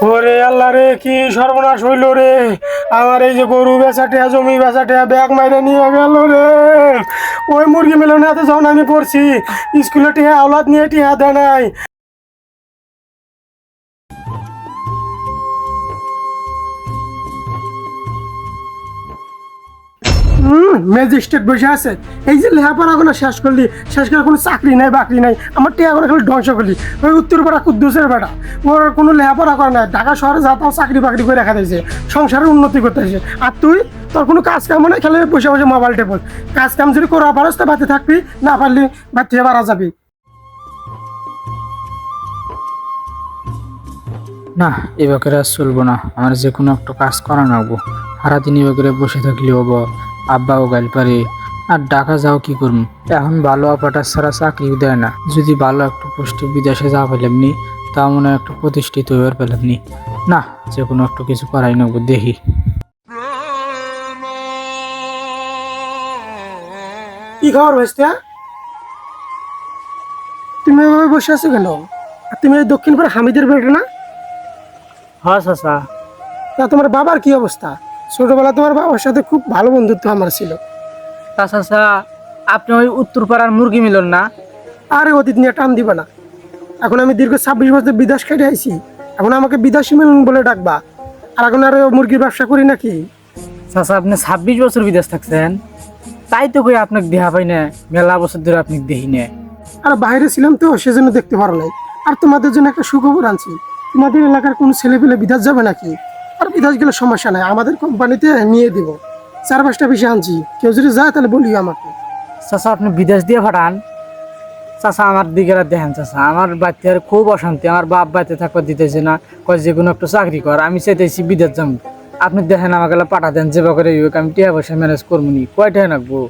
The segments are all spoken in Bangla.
ওরে আল্লাহ রে, কি সর্বনাশ হইল রে। আমার এই যে গরু বেচা টেয়া, জমি বেচা টেয়া ব্যাগ মাইরে নিয়ে গেল রে। ওই মুরগি মিলনে এত যখন আমি পড়ছি, স্কুলে টিয়া আওলাদ নিয়ে টিয়া দেয় নাই। ম্যাজিস্ট্রেট বসে আছে। এই যে লেখাপড়া কোনো শেষ করলি, শেষ করে কোনো চাকরি নাই বাকরি নাই, আমার টিয়া করে খালি ধ্বংস করলি। ওই উত্তরপাড়া কুদ্দুসের বেটা, ওর কোনো লেখাপড়া করে নাই, ঢাকা শহরে যা তাও চাকরি বাকরি করে রাখা দিয়েছে, সংসারের উন্নতি করতেছে। আর তুই, তোর কোনো কাজ কাম নেই, খেলে বসে বসে মোবাইল টেপল। কাজ কাম যদি করা পারস তা বাড়িতে থাকবি, না পারলি বাড়ি থেকে বাড়া যাবি। না, এবারে আর চলবো না। আমার যে কোনো একটা কাজ করা লাগবো। সারাদিন এবারে বসে থাকলে হবো, আব্বাও গাইল পারে। আর ঢাকা যাও কি করবো? এখন ভালো অপারেটার ছাড়া চাকরিও দেয় না। যদি ভালো একটু পোস্টে বিদেশে যা পেলাম নি, তা মনে হয় একটু প্রতিষ্ঠিত হয়ে পেলাম নি। না, যে কোনো একটু কিছু করাই নেবো, দেখি। কি খবর ভাইস্তা? তুমি এভাবে বসে আছো কেন? আর তুমি এই দক্ষিণ পাড়া হামিদের বেটা না? হ্যাঁ চাচা। তা তোমার বাবার কি অবস্থা? ছোটবেলা তোমার বাবার সাথে খুব ভালো বন্ধুত্ব আমার ছিল। চাচা, আপনি ওই উত্তরপাড়ার মুরগি মিলন না? আরে অতীত নিয়ে টান দিবা না। এখন আমি দীর্ঘ 26 বছর বিদেশ কেটে আইছি, এখন আমাকে বিদেশি মিলন বলে ডাকবা? আর এখন আর মুরগির ব্যবসা করি নাকি? চাচা, আপনি 26 বছর বিদেশ থাকছেন, তাই তো কই আপনাকে দেখা পাই না। মেলা বছর ধরে আপনি দেখি না। আর বাইরে ছিলাম তো, সেজন্য দেখতে পারো নাই। আর তোমাদের জন্য একটা সুখবর আনছি। তোমাদের এলাকার কোনো ছেলে পেলে বিদেশ যাবে নাকি? আর বিদেশ গেলে সমস্যা নাই, আমাদের কোম্পানিতে নিয়ে দিব। 4-5টা বেশি আনছি, কেউ যদি যায় তাহলে বলিও আমাকে। চাচা, আপনি বিদেশ দিয়ে পাঠান? চাচা, আমার দিকে আর দেখেন চাচা, আমার বাড়িতে আর খুব অশান্তি। আমার বাপ বাড়িতে থাকতে দিতেছে না, কয় যে কোনো একটা চাকরি কর। আমি চাইতেছি বিদেশ যাবো। আপনি দেখেন আমাকে পাঠা দেন, যেবা করে আমি টিয়া পয়সা ম্যানেজ করবো নি। কয়টায় রাখবো?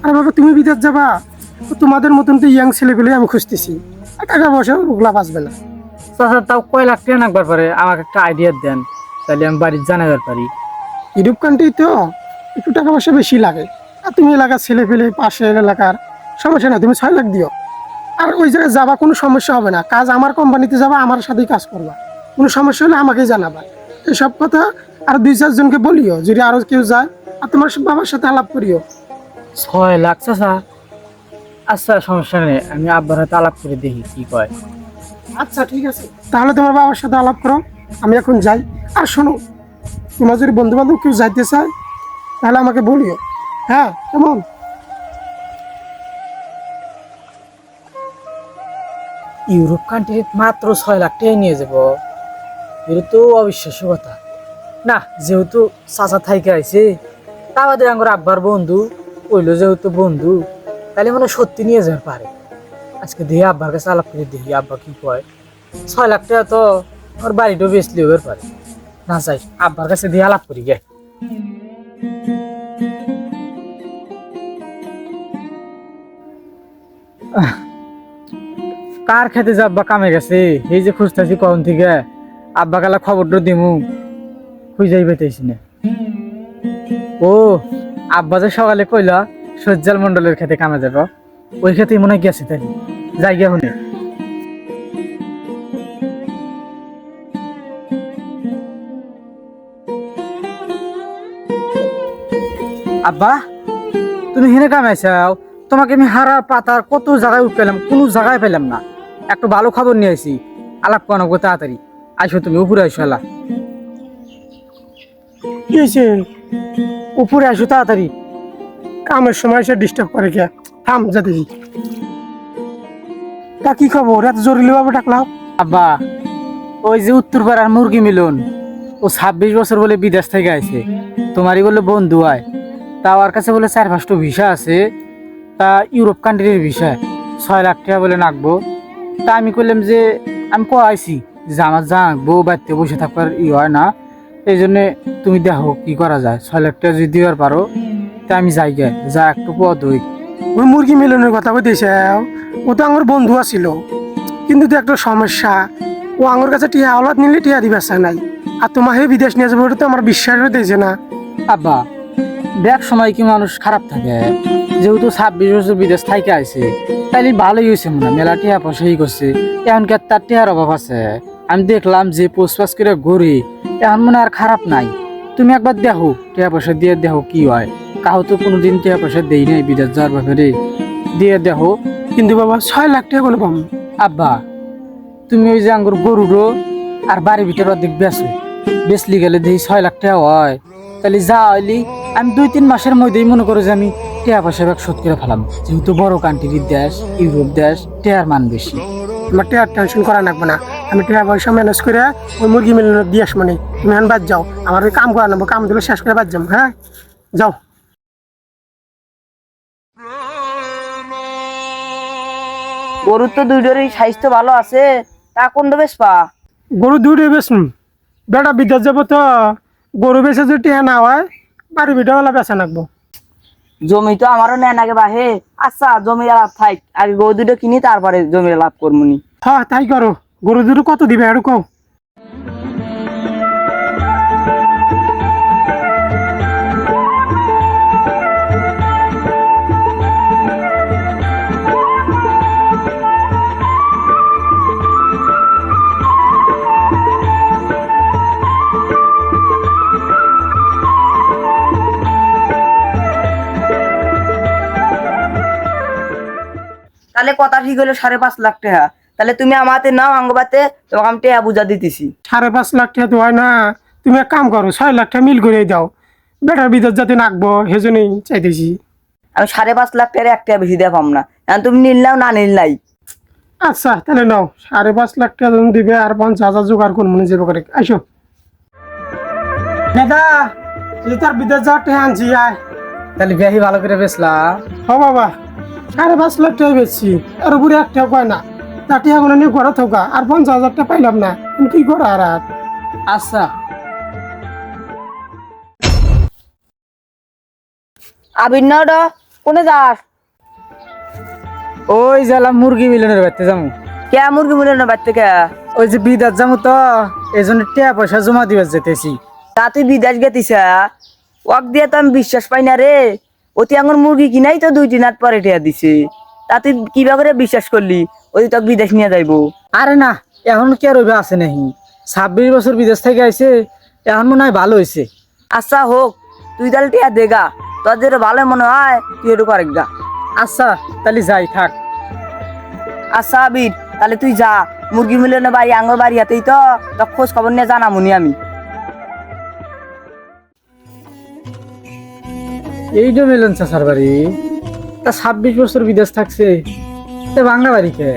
আর বাবা, তুমি বিদেশ যাবা? তো তোমাদের মতন তো ইয়াং ছেলেগুলোই আমি খুঁজতেছি। আর টাকা পয়সা ওগুলা বাঁচবে না। চাচা, তাও কয় লাখ টাকা রাখবার পারে? আমাকে একটা আইডিয়া দেন, তাহলে আমি বাড়ির জানাবার পারি। ইউরোপ কান্ট্রি তো একটু টাকা পয়সা বেশি লাগে। আর তুমি এলাকার ছেলে পেলে, পাশের এলাকার, সমস্যা না, তুমি 6 লাখ দিও। আর ওই জায়গায় যাবা, কোনো সমস্যা হবে না। কাজ আমার কোম্পানিতে যাবা, আমার সাথেই কাজ করবা। কোনো সমস্যা হলে আমাকেই জানাবা। এসব কথা আর 2-4 জনকে বলিও, যদি আরো কেউ যায়। আর তোমার বাবার সাথে আলাপ করিও। 6 লাখ চাচা? আচ্ছা, সমস্যা নেই, আমি আব্বার হাতে আলাপ করে দেখি কি কয়। আচ্ছা ঠিক আছে, তাহলে তোমার বাবার সাথে আলাপ করো, আমি এখন যাই। আর শোনো, তোমার যদি বন্ধু বান্ধব কেউ যাইতে চায় তাহলে আমাকে বলিও। হ্যাঁ, কেমন? ইউরোপ কান্ট্রি মাত্র 6 লাখ টাকা নিয়ে যাব? এটা তো অবিশ্বাস্য কথা। না, যেহেতু চাচা থাইকে আইছে, তা বাদে আমার আব্বার বন্ধু কইলো, যেহেতু বন্ধু, তাহলে মানে সত্যি নিয়ে যাওয়ার পারে। আজকে দেখি আব্বার কাছে আলাপ করে দেখি আব্বা কি কয়। 6 লাখ টাকা তো আমার বাড়িটাও বেচলে হবার পারে। না চাই, আব্বার কাছে দিয়ে আলাপ করি গে। কার খেতে যে আব্বা কামে গেছে, এই যে খুঁজতেছি কখন থেকে। আব্বা কালা খবরটা দিমু, খুঁজাই পাইতেছি না। ও, আব্বা যে সকালে কইলা সজ্জাল মন্ডলের খেতে কামে যাব, ওই খেতে মনে হয় গেছে। তাই যাই গিয়া শুনে। আব্বা, তুমি হেনে কামাইছাও? তোমাকে আমি হারা পাতার কত জায়গায় উঠলাম, কোনো জায়গায় পেলাম না। একটু ভালো খবর নিয়ে আসি, আলাপ করানো তাড়াতাড়ি আইসো। তুমি উপরে আইসো। এলা কি হয়েছে? উপরে আসো তাড়াতাড়ি, কামের সময় এসে ডিস্টার্ব করে কে? থাম যাতে। তা কি খবর, এত জরুরি ভাবে ডাকলাম? আব্বা, ওই যে উত্তরপাড়ার মুরগি মিলন, ও 26 বছর বলে বিদেশ থেকে আইছে। তোমারই বলে বন্ধু হয়। তা ওর কাছে বলে 4-5টা ভিসা আছে। তা ইউরোপ কান্ট্রির ভিসা, 6 লাখ টাকা বলে নাকবো। তা আমি কইলাম যে আমি আইছি যে আমার জানাকবো, বাড়িতে বসে থাকবার হয় না। এই জন্যে তুমি দেখো কি করা যায়। 6 লাখ টাকা যদি দিবার পারো তা আমি যাই গে, যা একটু পদ হই। ওই মুরগি মিলনের কথা কইতেছে, ও তো আমার বন্ধু আছিল। কিন্তু তো একটা সমস্যা, ও আমার কাছে টিয়া আওলাদ নিলে টিয়া দিবার চায় নাই। আর তোমার হে বিদেশ নিয়ে যাবো, ওটা তো আমার বিশ্বাস হইতেছে না। আব্বা, দেখ সময় কি মানুষ খারাপ থাকে? যেহেতু 26 বছর বিদেশ থাইকে আইছে, তাইলে ভালোই হয়েছে মনে হয়। মেলা টিয়া পয়সা করছে, এখন কি আর তার টিয়ার অভাব আছে? আমি দেখলাম যে পোস্টপাস করে ঘুরি এখন মনে আর খারাপ নাই। তুমি একবার দেখো টাকা পয়সা দিয়ে দেখো কি হয়। কাহো তো কোনোদিন টাকা পয়সা দেই নাই বিদেশ যাওয়ার ব্যাপারে, দিয়ে দেখো। কিন্তু বাবা 6 লাখ টাকা কোনো পাবো? আব্বা তুমি ওই যে আঙ্গুর গরুরও আর বাড়ির ভিতরে অর্ধেক বেচো, বেচলি গেলে দেখি 6 লাখ টাকা হয়। তাহলে যা হইলি আমি 2-3 মাসের মধ্যেই মনে করো যে আমি টাকা পয়সা ব্যাগ শোধ করে ফেলাম, যেহেতু বড় কান্ট্রির দেশ, ইউরোপ দেশ, টাকার মান বেশি। আমার টাকার টেনশন করা লাগবে না, আমি টাকা পয়সা ম্যানেজ করে ওই মুরগি মিলানো দিয়ে আসবো নি। তুমি এখন বাদ যাও, আমার ওই কাম করা নেবো, কাম দিলে শেষ করে বাদ যাবো। হ্যাঁ যাও। গরুর তো দুইটারই স্বাস্থ্য ভালো আছে, তা কোনটা বেশ পা? গরু দুটো বেচুন, বেটা বিদেশ যাবো তো, গরু বেচে যদি টিয়া না হয় বাড়ি বিটা হলে বেচা নাকবো। জমি তো আমারও নেন আগে বাহে। আচ্ছা জমির লাভ থাক, আগে গরু দুটো কিনি তারপরে জমির লাভ করবনি। হ্যাঁ তাই করো। গরু দুটো কত দিবে আর কও? তাহলে কথা ঠিক হলো 5.5 লাখ টাকা। তাহলে তুমি আমাতে নাও আঙ্গবাতে, তোমাকে আমি টাকা বুঝা দিতেছি। 5.5 লাখ টাকা তো হয় না, তুমি এক কাম করো 6 লাখ টাকা মিল করে দাও, বেটার বিদেশ যাতে নাকবো সেজন্যই চাইতেছি। আমি 5.5 লাখ টাকা এক টাকা বেশি দেওয়া পাম না, এখন তুমি নিল নাও না নিল নাই। আচ্ছা তাহলে নাও, 5.5 লাখ টাকা তুমি দিবে আর 50,000 জোগাড় করবো মনে যাবো করে। আইসো দাদা, তুই তার বিদেশ যাওয়ার টাকা আনছি আয়। তাহলে বেশি ভালো করে বেচলা। হ বাবা, 5.5 লাখ টাকা বেচছি, আর উপরে একটা কয় না, তার টাকা কোনো নিয়ে ঘরে থাকা আর 50,000 টাকা পাইলাম না, তুমি কি করো আর? আচ্ছা আবির কোনে যাস? ওই জেলা মুরগি মিলনের বাড়িতে যাবো। কে মুরগি মুলে না বাড়তে কে? ওই যে বিদেশ যাবো তো, এই জন্য টাকা পয়সা জমা দিবার যেতেছি। তা তুই বিদেশ গেতিসা? ওয়াক দিয়ে তো আমি বিশ্বাস পাই না রে। অতি আঙুর মুরগি কিনাই তো 2-3 হাত পরে টিয়া দিছে, তা তুই কিভাবে করে বিশ্বাস করলি ওই তোকে বিদেশ নিয়ে যাইবো? আরে না, এখন কে রইবে আছে নাহি, 26 বছর বিদেশ থেকে আইছে, এখন মনে হয় ভালো হয়েছে। আচ্ছা হোক, তুই তাহলে টিয়া দেগা, তোর যেটা ভালো মনে হয় তুই একটু করে গা। আচ্ছা তাহলে যাই থাক। আচ্ছা আবির, তাহলে তুই যা, মুরগি মিলনে বাড়ি আঙুর বাড়ি হাতেই তো, তোর খোঁজ খবর নিয়ে জানামুনি আমি। এই যে মিলন চাচার বাড়ি, তা 26 বছর বিদেশ থাকছে, তা বাংলা বাড়ি কে?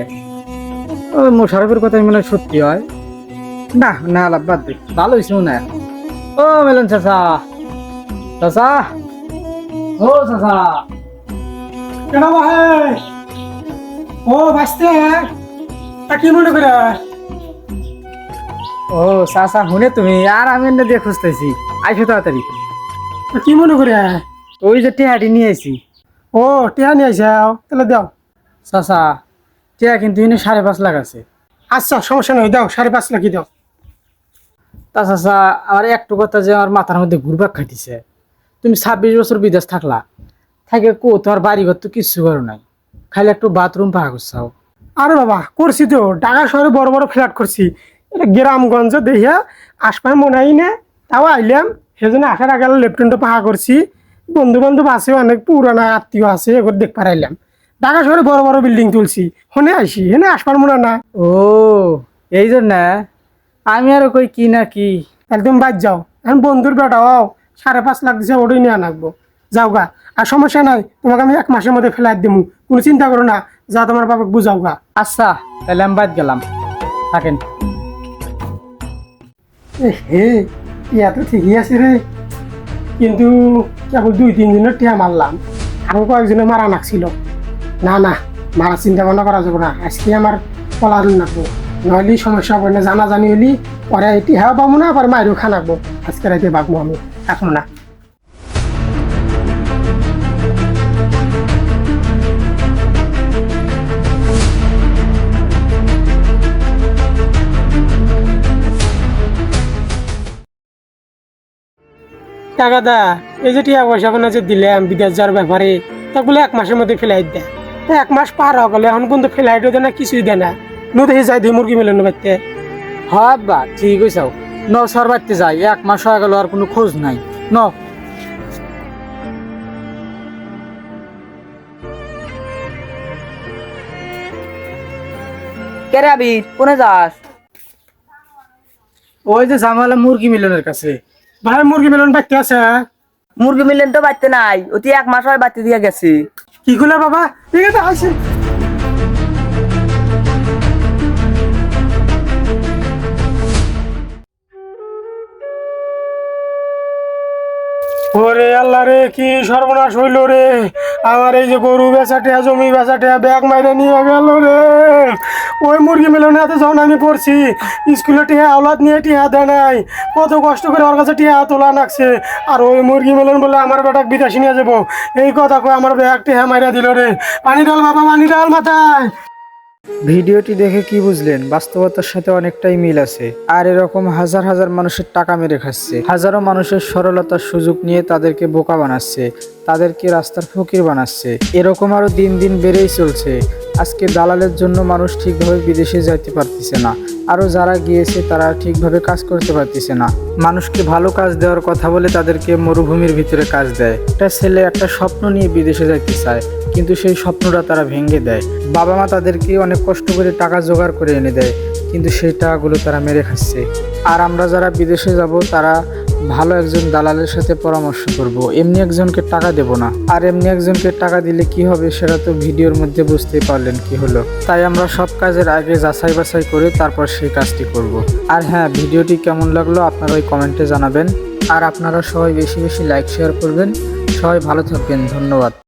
ও মোশারফের কথা মনে হয় সত্যি হয়। না না লাভ বাদ দে, ভালো হয়েছে মনে হয়। ও মিলন চাচা, চাচা, ও চাচা। কেন ভাই? ও বাঁচতে তা কি মনে করে? ও চাচা শুনে তুমি, আর আমি এনে দিয়ে খুঁজতেছি, আইসো তাড়াতাড়ি। তা কি মনে করে? ওই যে টেহাটি নিয়ে আইছি। ও টিয়া নিয়ে আইসাও, তাহলে দাও। চাচা টেহা কিন্তু এনে 5.5 লাখ আছে। আচ্ছা সমস্যা নয়, দাও 5.5 লাখই দাও। তা চাচা আমার একটু কথা যে আমার মাথার মধ্যে ঘুরবাক খাইতেছে, তুমি 26 বছর বিদেশ থাকলা, থাকে কো তোমার বাড়িঘর তো কিচ্ছু করো নাই, খালি একটু বাথরুম পাহা করছাও। আরে বাবা করছি তো, ঢাকা শহরে বড় বড় ফ্ল্যাট করছি, এটা গ্রামগঞ্জ দেখিয়া আশপাশ মনে হয় না, তাও আইলাম, সেজন্য আসার আগে লেফটেন্টও পাহা করছি। বন্ধু বান্ধব আছে, অনেক পুরানা আত্মীয় আছে, এবার দেখ পারাইলাম। ঢাকা শহরে বড় বড় বিল্ডিং তুলছি, হনে আইসি হেনে আসবার মনে না। ও এই জন্য আমি আর কই কি না কি। তাহলে তুমি বাদ যাও, এখন বন্ধুর বেটাও 5.5 লাখ দিছে, ওটাই নিয়ে আনাকবো। যাও গা, আর সমস্যা নাই, তোমাকে আমি 1 মাসের মধ্যে ফেলাই দেবো, কোনো চিন্তা করো না, যা তোমার বাবাকে বুঝাও গা। আচ্ছা তাহলে আমি বাদ গেলাম, থাকেন। হে ইয়া তো ঠিকই আছে রে, কিন্তু কেবল 2-3 দিনের টিয়া মারলাম, আরো কয়েকজনে মারা নাকছিল। না না, মারা চিন্তা ভাবনা করা যাবে না, আজকে আমার পলার নাকবো, নইলে সমস্যা হবে না, জানা জানি হলি পরে টিহা পাবো না, পরে মায়েরও খা নাকবো। আজকে রাইতে বাগবো আমি, এখন না। টাকা দা, এই যে টিয়া পয়সা কোনো যে দিলাম বিদেশ যাওয়ার ব্যাপারে, তা বলে 1 মাসের মধ্যে ফ্লাইট দেয়, তা 1 মাস পার হয়ে গেলে এখন কিন্তু ফ্লাইটও দেয় না, কিছুই দেয় না। নদী যাই দিই মুরগি মেলানো বাড়তে। হ্যাঁ আব্বা ঠিক হয়েছাও ন সর বাড়তে যাই 1 মাস হয়ে গেল আর কোনো খোঁজ নাই ন। কে রে আবির, কোনে যাস? ওই যে জামালা মুরগি মিলনের কাছে। ভাই মুরগি মিলন বাচ্চা আছে? মুরগি মিলেন তো বাড়তে নাই, অতি 1 মাস হয় বাড়তে দিয়ে গেছে। কি করলে বাবা? ঠিক আছে আসি। ওরে আল্লাহ রে, কি সর্বনাশ হইল রে। আমার এই যে গরু বেচাটিয়া, জমি বেচাটিয়া ব্যাগ মাইরে নিয়ে গেল রে। ওই মুরগি মিলনে এত যখন আমি পড়ছি, স্কুলে টিয়া আওলাদ নিয়ে টিয়া দেয় নাই, কত কষ্ট করে ওর কাছে টিয়া তোলা নাকছে। আর ওই মুরগি মিলন বলে আমার বেটাক বিদেশি নিয়ে যাবো, এই কথা কয়ে আমার ব্যাগ টিয়া মাইরা দিল রে। পানি ডাল বাবা, পানি ডাল মাথায়। ভিডিওটি দেখে কি বুঝলেন? বাস্তবতার সাথে অনেকটাই মিল আছে। আর এরকম হাজার হাজার মানুষের টাকা মেরে খাচ্ছে, হাজারো মানুষের সরলতার সুযোগ নিয়ে তাদেরকে বোকা বানাচ্ছে, তাদেরকে রাস্তার ফকির বানাচ্ছে। এরকম আরো দিন দিন বেড়েই চলছে। আজকে দালালের জন্য মানুষ ঠিকভাবে বিদেশে যাইতে পারতেছে না, আরো যারা গিয়েছে তারা ঠিকভাবে কাজ করতে পারতেছে না। মানুষকে ভালো কাজ দেওয়ার কথা বলে তাদেরকে মরুভূমির ভিতরে কাজ দেয়। একটা ছেলে একটা স্বপ্ন নিয়ে বিদেশে যাইতে চায়, কিন্তু সেই স্বপ্নটা তারা ভেঙে দেয়। বাবা মা তাদেরকে অনেক কষ্ট করে টাকা জোগাড় করে এনে দেয়, কিন্তু সেই টাকাগুলো তারা মেরে খাচ্ছে। আর আমরা যারা বিদেশে যাব তারা ভালো একজন দালালের সাথে পরামর্শ করব, এমনি একজনকে টাকা দেব না। আর এমনি একজনকে টাকা দিলে কি হবে সেটা তো ভিডিওর মধ্যে বুঝতেই পারলেন কি হলো। তাই আমরা সব কাজের আগে যাচাই বাছাই করে তারপর সেই কাজটি করব। আর হ্যাঁ, ভিডিওটি কেমন লাগলো আপনারা ওই কমেন্টে জানাবেন। আর আপনারা সবাই বেশি বেশি লাইক শেয়ার করবেন। সবাই ভালো থাকবেন, ধন্যবাদ।